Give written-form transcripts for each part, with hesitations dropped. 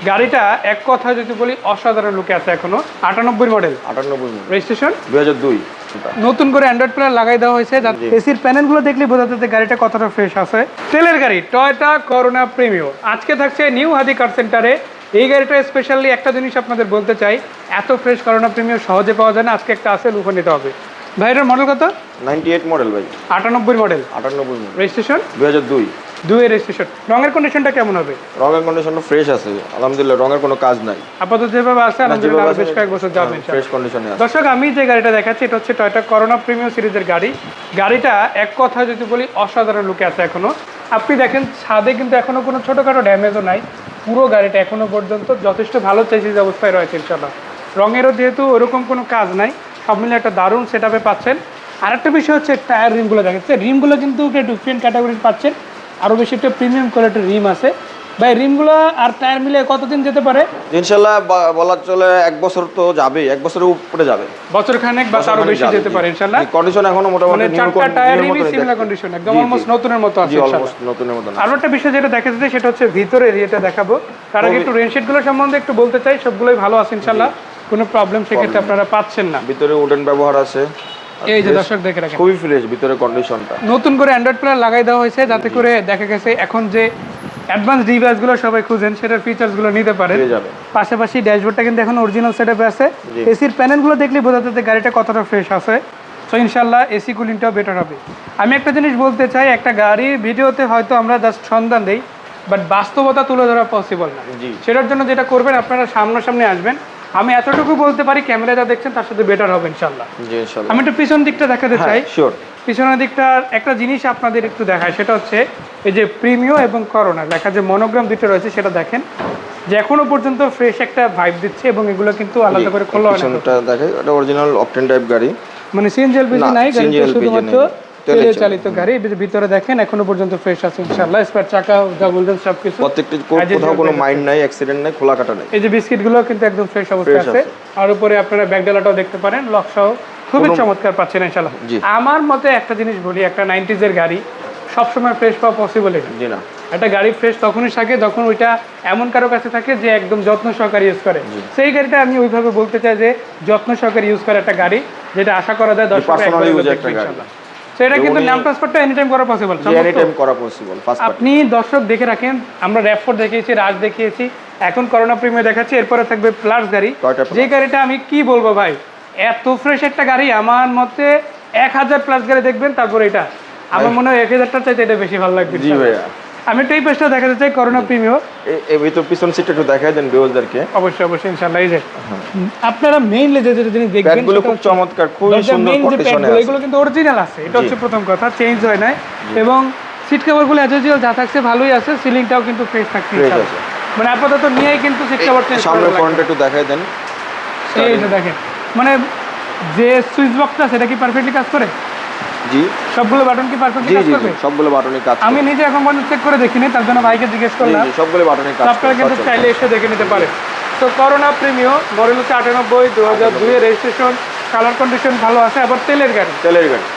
গাড়িটা এক কথা যদি বলি অসাধারণ লুকে আছে এখনো 98 মডেল 98 রেজিস্ট্রেশন 2002 নতুন করে অ্যান্ড্রয়েড প্লেয়ার লাগাই দেওয়া হয়েছে এসির প্যানেলগুলো দেখলে বোঝা যাচ্ছে গাড়িটা কতটা ফ্রেশ আছে তেলের গাড়ি টয়োটা করোনা প্রিমিও আজকে থাকছে নিউ হাদি কার সেন্টারে এই গাড়িটা স্পেশালি একটা জিনিস আপনাদের বলতে চাই এত ফ্রেশ করোনা প্রিমিও সহজে পাওয়া যায় না আজকে একটা আছে লুফে নিতে হবে ভাইয়ের মডেল কত 98 মডেল ভাই 98 মডেল 98 মডেল রেজিস্ট্রেশন 2002 দুই রেজিস্ট্রেশন রঙের কন্ডিশনটা কেমন হবে রঙের কন্ডিশনটা ফ্রেশ আছে আলহামদুলিল্লাহ রঙের কোনো কাজ নাই আপাতত যেভাবে আছে আলহামদুলিল্লাহ বেশ কয়েক বছর যাবে ফ্রেশ কন্ডিশনে আছে দর্শক আমি যে গাড়িটা দেখাচ্ছি এটা হচ্ছে টয়োটা করোনা প্রিমিয়াম সিরিজের গাড়ি গাড়িটা এক কথা যদি বলি অসাধারণ লুকে আছে এখনো আপনি দেখেন ছাদে কিন্তু এখনো কোনো ছোটখাটো ড্যামেজও নাই পুরো গাড়িটা এখনো পর্যন্ত যথেষ্ট ভালো চেসিস অবস্থায় রয়েছে ইনশাআল্লাহ রঙেরও যেহেতু ওরকম কোনো কাজ নাই সব মিলে একটা দারুণ সেটআপে পাচ্ছেন আরেকটা বিষয় হচ্ছে টায়ার রিমগুলো দেখাচ্ছে রিমগুলো কিন্তু ডিফারেন্ট ক্যাটাগরির পাচ্ছেন আরও বেশি একটা প্রিমিয়াম কোয়ালিটির রিম আছে ভাই রিমগুলো আর টায়ার মিলে কতদিন যেতে পারে ইনশাআল্লাহ বলা চলে এক বছর তো যাবে এক বছরের উপরে যাবে বছর খানেক বা আরো বেশি যেতে পারে ইনশাআল্লাহ কন্ডিশন এখনো মোটামুটি মানে চারটা টায়ারই সিমিলার কন্ডিশন একদম অলমোস্ট নতুনের মতো আছে ইনশাআল্লাহ নতুনের মতো আর একটা বিষয় যেটা দেখা যাচ্ছে সেটা হচ্ছে ভিতরে এরিয়াটা দেখাবো তার আগে একটু রেনশেডগুলো সম্বন্ধে একটু বলতে চাই সবগুলোই ভালো আছে ইনশাআল্লাহ কোনো প্রবলেম সেক্ষেত্রে আপনারা পাচ্ছেন না ভিতরে উডেন ব্যবহার আছে এই যে দর্শক দেখে রাখেন খুবই ফ্রেশ ভিতরে কন্ডিশনটা নতুন করে অ্যান্ড্রয়েড প্লেয়ার লাগাই দেওয়া হয়েছে যাতে করে দেখা গেছে এখন যে অ্যাডভান্স ডিভাইসগুলো সবাই খুঁজেন সেটার ফিচার্সগুলো নিতে পারেন পাশাপাশি ড্যাশবোর্ডটা কিন্তু এখন অরিজিনাল সেটআপে আছে এসির প্যানেলগুলো দেখলে বোঝা যাচ্ছে গাড়িটা কতটা ফ্রেশ আছে সো ইনশাআল্লাহ এসি কুলিংটাও বেটার হবে আমি একটা জিনিস বলতে চাই একটা গাড়ির ভিডিওতে হয়তো আমরা জাস্ট সন্ধান দেই বাট বাস্তবতা তুলে ধরা পসিবল না সেটার জন্য যেটা করবেন আপনারা সামনাসামনি আসবেন আমি এতটুকু বলতে পারি ক্যামেরা যা দেখছেন তার সাথে বেটার হবে ইনশাআল্লাহ জি ইনশাআল্লাহ আমি একটু পিছন দিকটা দেখাতে চাই শিওর পিছনের দিকটার একটা জিনিস আপনাদের একটু দেখায় সেটা হচ্ছে এই যে প্রিমিও এবং করোনা লেখা যে মনোগ্রাম দুটো রয়েছে সেটা দেখেন যে এখনো পর্যন্ত ফ্রেশ একটা ভাইব দিচ্ছে এবং এগুলো কিন্তু আলাদা করে খোলা হয় না পিছনটা দেখে এটা অরিজিনাল অকটেন টাইপ গাড়ি মানে সিএনজি এলপিজি নাই গাড়িটা শুধুমাত্র তেলে চালিত গাড়ি ভিতরে দেখেন এখনো পর্যন্ত ফ্রেশ আছে ইনশাআল্লাহ স্পেয়ার চাকা যা বলছেন সবকিছু প্রত্যেকটি কোথাও কোনো মাইন্ড নাই অ্যাক্সিডেন্ট নাই খোলা কাটা নাই এই যে বিস্কিটগুলো কিন্তু একদম ফ্রেশ অবস্থায় আছে আর উপরে আপনারা ব্যাকডালাটাও দেখতে পারেন লক সহ খুবই চমৎকার পাচ্ছেন ইনশাআল্লাহ আমার মতে একটা জিনিস বলি একটা 90s এর গাড়ি সবসময় ফ্রেশ পাওয়া পসিবল জি না একটা গাড়ি ফ্রেশ তখনই থাকে যখন ওইটা এমন কারো কাছে থাকে যে একদম যত্ন সহকারে ইউজ করে সেই গাড়িটা আমি ওইভাবে বলতে চাই যে যত্ন সহকারে ইউজ করে একটা গাড়ি যেটা আশা করা যায় 10 ইনশাআল্লাহ সেটা কিন্তু নাম ট্রান্সফারটা এনি টাইম করা পসিবল এনি টাইম করা পসিবল আপনি দর্শক দেখে রাখেন আমরা র‍্যাভ4 দেখিয়েছি রাজ দেখিয়েছি এখন করোনা প্রিমিয়াম দেখাচ্ছি এরপরে থাকবে প্লাস গাড়ি যে গাড়িটা আমি কি বলবো ভাই এত ফ্রেশ একটা গাড়ি আমার মতে 1000 প্লাস গাড়ি দেখবেন তারপর এটা আমার মনে হয় 1000টার চাইতে এটা বেশি ভালো লাগবে জি ভাইয়া আমি এই পেজটা দেখাতে চাই করোনা প্রিমিয়াম এই ভিতর পিছন সিটটা একটু দেখায় দেন ভিউয়ারদেরকে অবশ্যই ইনশাআল্লাহ এই যে আপনারা মেইনলি যে জিনিস দেখবেন ব্যাগগুলো খুব চমৎকার খুবই সুন্দর কন্ডিশনে আছে এগুলো কিন্তু অরিজিনাল আছে এটা হচ্ছে প্রথম কথা চেঞ্জ হয় নাই এবং সিট কভারগুলো অ্যাজ ইউজুয়াল যা থাকছে ভালোই আছে সিলিংটাও কিন্তু ফ্রেশ থাকছে মানে আপাতত নিয়েই কিন্তু সিট কভার চেঞ্জ করা সামনে ফ্রন্টে একটু দেখায় দেন এই যে দেখেন মানে যে সুইচ বক্সটা সেটা কি পারফেক্টলি কাজ করে জি সবগুলো বাটন কি পারফেক্টলি কাজ করবে সবগুলো বাটনই কাজ করে আমি নিজে এখন পর্যন্ত চেক করে দেখিনি তার জন্য ভাইকে জিজ্ঞেস করলাম জি সবগুলো বাটনই কাজ করে আপনারা কিন্তু চাইলে এসে দেখে নিতে পারেন তো করোনা প্রিমিয়াম মডেল হচ্ছে 98 2002 এর রেজিস্ট্রেশন কালার কন্ডিশন ভালো আছে আবার তেলের গাড়ি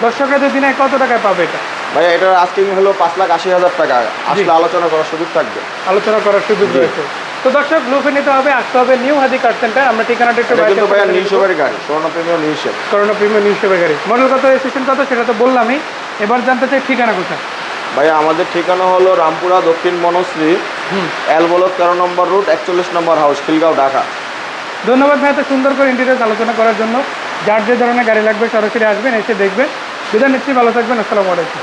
দর্শকরা দিনে কত টাকায় পাবে এটা ভাই এটা আস্কিং হলো 5,80,000 টাকা আসলে আলোচনা করার সুযোগ থাকবে আলোচনা করার সুযোগ রয়েছে তো দর্শক লুফে নিতে হবে আসতে হবে নিউ হাদি কার সেন্টার আমরা ঠিকানাটা একটু কিন্তু ভাই নিউ শেপের গাড়ি করোনা প্রিমিয়াম নিউ শেপের গাড়ি মডেল কত রেজিস্ট্রেশন কত সেটা তো বললামই এবার জানতে চাই ঠিকানা কোথায় ভাই আমাদের ঠিকানা হলো রামপুরা দক্ষিণ বনশ্রী এল ব্লক 13 নম্বর রুট 41 নম্বর হাউস খিলগাঁও ঢাকা ধন্যবাদ ভাই এত সুন্দর করে ইন্টেরিয়র আলোচনা করার জন্য যার যে ধরনের গাড়ি লাগবে সরাসরি আসবেন এসে দেখবেন বিদায় নিচ্ছি ভালো থাকবেন আসসালামু আলাইকুম